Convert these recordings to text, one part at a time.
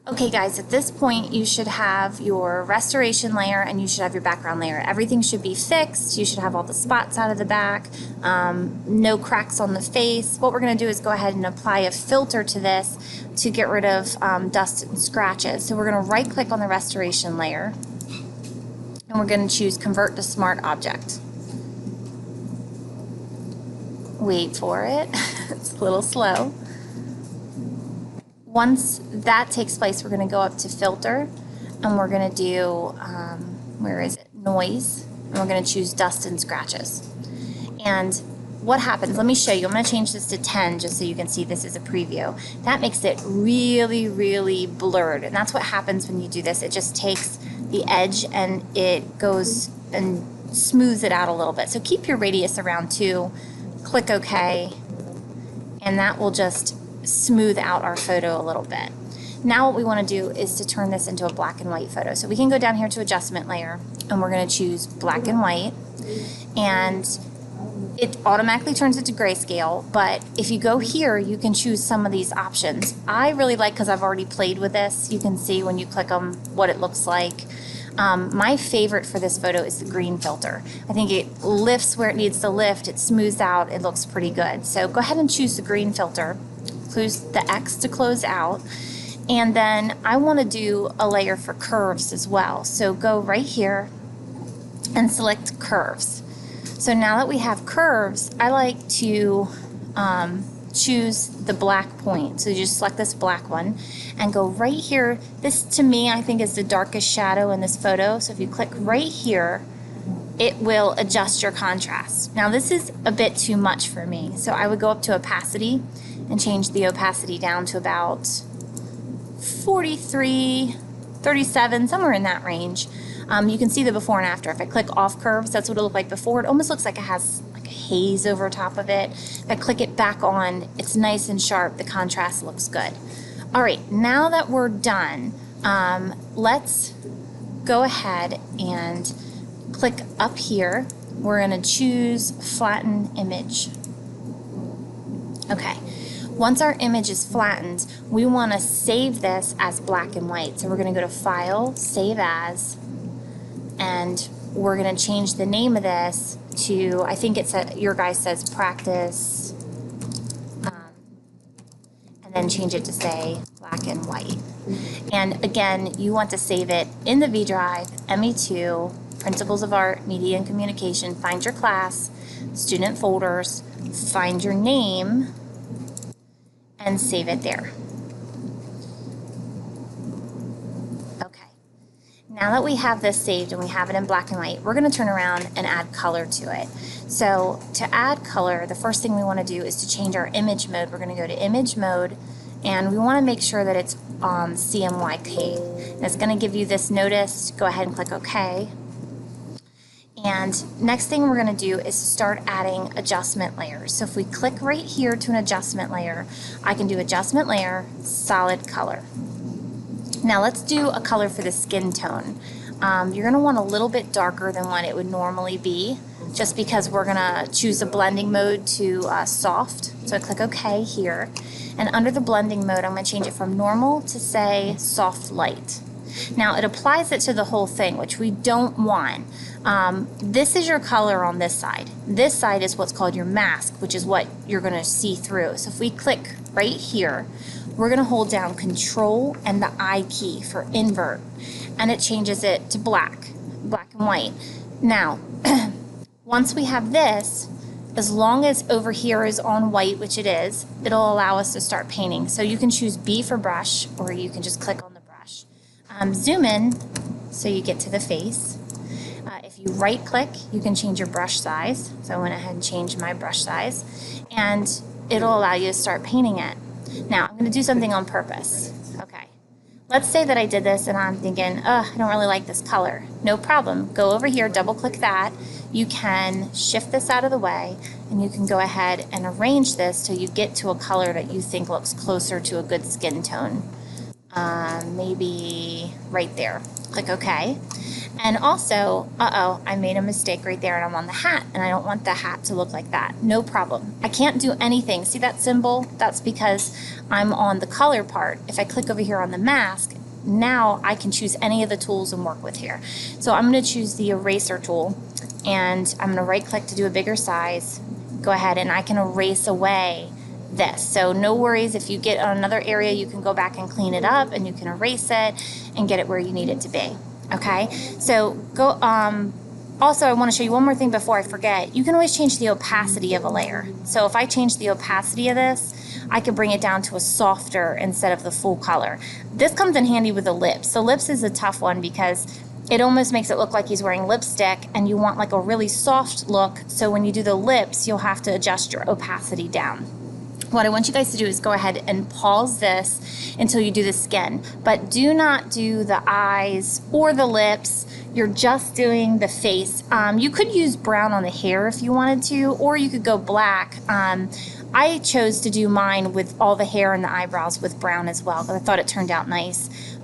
Okay guys, at this point you should have your restoration layer and you should have your background layer. Everything should be fixed. You should have all the spots out of the back, no cracks on the face. What we're going to do is go ahead and apply a filter to this to get rid of dust and scratches. So we're going to right click on the restoration layer and we're going to choose Convert to Smart Object. Wait for it. It's a little slow. Once that takes place, we're going to go up to Filter, and we're going to do, where is it, Noise, and we're going to choose Dust and Scratches. And what happens, let me show you, I'm going to change this to 10 just so you can see this is a preview. That makes it really, really blurred, and that's what happens when you do this. It just takes the edge and it goes and smooths it out a little bit. So keep your radius around 2, click OK, and that will just smooth out our photo a little bit. Now what we want to do is to turn this into a black and white photo. So we can go down here to Adjustment Layer and we're going to choose Black and White, and it automatically turns it to grayscale, but if you go here you can choose some of these options. I really like, because I've already played with this, you can see when you click them what it looks like. My favorite for this photo is the green filter. I think it lifts where it needs to lift, it smooths out, it looks pretty good. So go ahead and choose the green filter. Close the X to close out, and then I want to do a layer for curves as well. So go right here and select curves. So now that we have curves, I like to choose the black point. So you just select this black one and go right here. This to me I think is the darkest shadow in this photo. So if you click right here, it will adjust your contrast. Now this is a bit too much for me, so I would go up to opacity and change the opacity down to about 43, 37, somewhere in that range. You can see the before and after. If I click off curves, that's what it looked like before. It almost looks like it has like a haze over top of it. If I click it back on, it's nice and sharp. The contrast looks good. All right, now that we're done, let's go ahead and click up here. We're going to choose Flatten Image. Okay. Once our image is flattened, we want to save this as black and white. So we're going to go to File, Save As, and we're going to change the name of this to, I think it said, your guy says Practice, and then change it to say black and white. And again, you want to save it in the V drive, ME2, Principles of Art, Media and Communication, find your class, student folders, find your name, and save it there. Okay. Now that we have this saved and we have it in black and white, we're going to turn around and add color to it. So to add color, the first thing we want to do is to change our image mode. We're going to go to Image Mode, and we want to make sure that it's CMYK. And it's going to give you this notice. Go ahead and click OK. And next thing we're going to do is start adding adjustment layers. So if we click right here to an adjustment layer, I can do Adjustment Layer, Solid Color. Now let's do a color for the skin tone. You're going to want a little bit darker than what it would normally be, just because we're going to choose a blending mode to soft. So I click OK here. And under the blending mode, I'm going to change it from normal to say soft light. Now it applies it to the whole thing, which we don't want. This is your color on this side. This side is what's called your mask, which is what you're going to see through. So if we click right here, we're going to hold down Control and the I key for invert, and it changes it to black and white. Now, once we have this, as long as over here is on white, which it is, it'll allow us to start painting. So you can choose B for brush, or you can just click on the brush. Zoom in so you get to the face. If you right click, you can change your brush size. So I went ahead and changed my brush size, and it'll allow you to start painting it. Now I'm going to do something on purpose. Okay. Let's say that I did this and I'm thinking, I don't really like this color. No problem. Go over here, double click that. You can shift this out of the way, and you can go ahead and arrange this till you get to a color that you think looks closer to a good skin tone. Maybe right there. Click OK. And also, I made a mistake right there and I'm on the hat and I don't want the hat to look like that. No problem. I can't do anything. See that symbol? That's because I'm on the color part. If I click over here on the mask, now I can choose any of the tools and work with here. So I'm going to choose the eraser tool and I'm going to right click to do a bigger size. Go ahead and I can erase away this. So no worries, if you get on another area, you can go back and clean it up and you can erase it and get it where you need it to be. Okay, so go, also I want to show you one more thing before I forget. You can always change the opacity of a layer. So if I change the opacity of this, I could bring it down to a softer instead of the full color. This comes in handy with the lips. So lips is a tough one because it almost makes it look like he's wearing lipstick and you want like a really soft look. So when you do the lips, you'll have to adjust your opacity down. What I want you guys to do is go ahead and pause this until you do the skin, but do not do the eyes or the lips. You're just doing the face. You could use brown on the hair if you wanted to, or you could go black. I chose to do mine with all the hair and the eyebrows with brown as well, because I thought it turned out nice.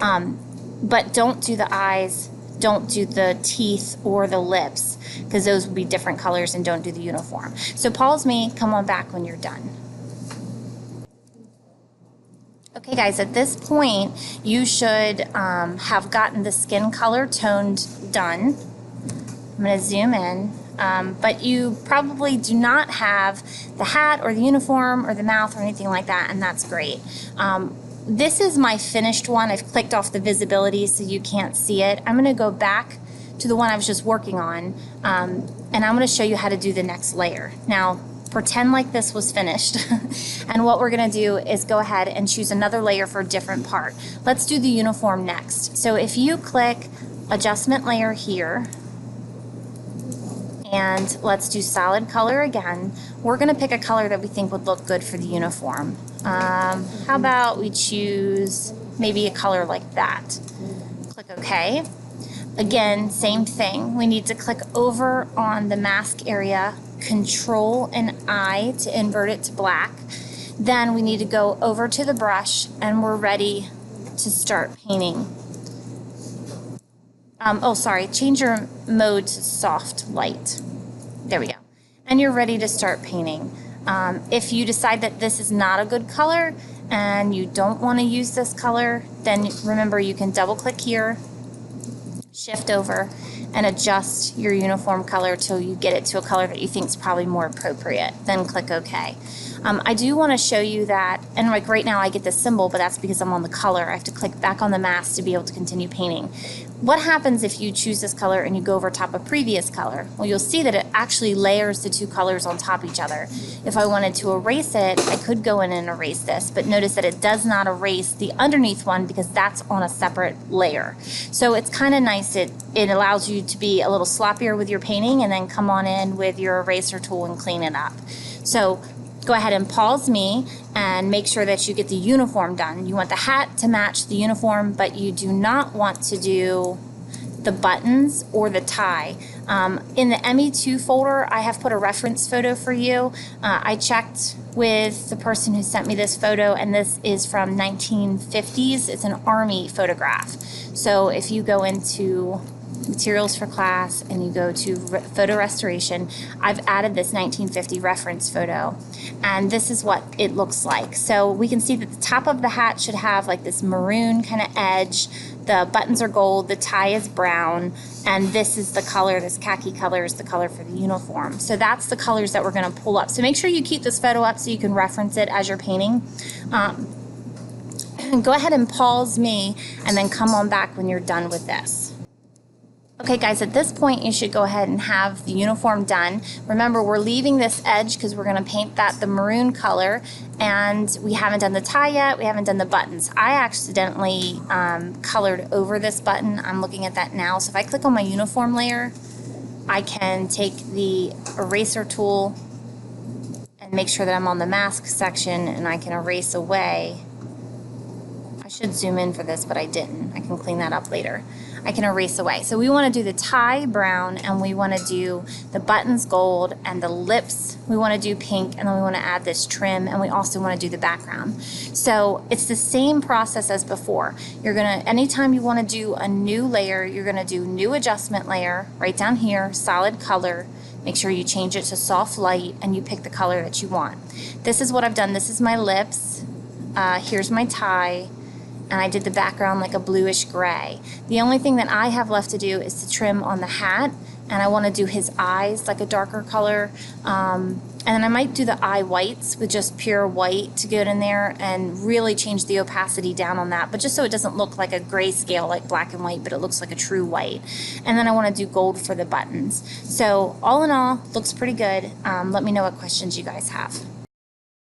But don't do the eyes, don't do the teeth or the lips, because those would be different colors, and don't do the uniform. So pause me, come on back when you're done. Okay guys, at this point you should have gotten the skin color toned done. I'm going to zoom in, but you probably do not have the hat or the uniform or the mouth or anything like that, and that's great. This is my finished one. I've clicked off the visibility so you can't see it. I'm going to go back to the one I was just working on, and I'm going to show you how to do the next layer. Now, pretend like this was finished. And what we're going to do is go ahead and choose another layer for a different part. Let's do the uniform next. So if you click adjustment layer here, and let's do solid color again, we're going to pick a color that we think would look good for the uniform. How about we choose maybe a color like that. Click OK. Again, same thing. We need to click over on the mask area, Control and I to invert it to black. Then we need to go over to the brush and we're ready to start painting. Change your mode to soft light. There we go. And you're ready to start painting. If you decide that this is not a good color and you don't want to use this color, then remember you can double click here, shift over, and adjust your uniform color till you get it to a color that you think is probably more appropriate. Then click OK. I do want to show you that, and like right now I get this symbol, but that's because I'm on the color. I have to click back on the mask to be able to continue painting. What happens if you choose this color and you go over top a previous color? Well, you'll see that it actually layers the two colors on top of each other. If I wanted to erase it, I could go in and erase this, but notice that it does not erase the underneath one because that's on a separate layer. So it's kind of nice. It allows you to be a little sloppier with your painting and then come on in with your eraser tool and clean it up. So go ahead and pause me and make sure that you get the uniform done. You want the hat to match the uniform, but you do not want to do the buttons or the tie. In the ME2 folder, I have put a reference photo for you. I checked with the person who sent me this photo, and this is from 1950s. It's an army photograph. So if you go into materials for class and you go to photo restoration, I've added this 1950 reference photo, and this is what it looks like. So we can see that the top of the hat should have like this maroon kind of edge. The buttons are gold, the tie is brown, and this is the color, this khaki color is the color for the uniform. So that's the colors that we're going to pull up. So make sure you keep this photo up so you can reference it as you're painting. Go ahead and pause me and then come on back when you're done with this. Okay guys, at this point you should go ahead and have the uniform done. Remember, we're leaving this edge because we're going to paint that the maroon color, and we haven't done the tie yet, we haven't done the buttons. I accidentally colored over this button. I'm looking at that now. So if I click on my uniform layer, I can take the eraser tool and make sure that I'm on the mask section, and I can erase away. I should zoom in for this, but I didn't. I can clean that up later. I can erase away. So we want to do the tie brown, and we want to do the buttons gold, and the lips we want to do pink, and then we want to add this trim, and we also want to do the background. So it's the same process as before. You're gonna, anytime you want to do a new layer, you're gonna do new adjustment layer right down here, solid color. Make sure you change it to soft light, and you pick the color that you want. This is what I've done. This is my lips. Here's my tie. And I did the background like a bluish gray. The only thing that I have left to do is to trim on the hat, and I want to do his eyes like a darker color. And then I might do the eye whites with just pure white to get in there and really change the opacity down on that, but just so it doesn't look like a grayscale like black and white, but it looks like a true white. And then I want to do gold for the buttons. So all in all, looks pretty good. Let me know what questions you guys have.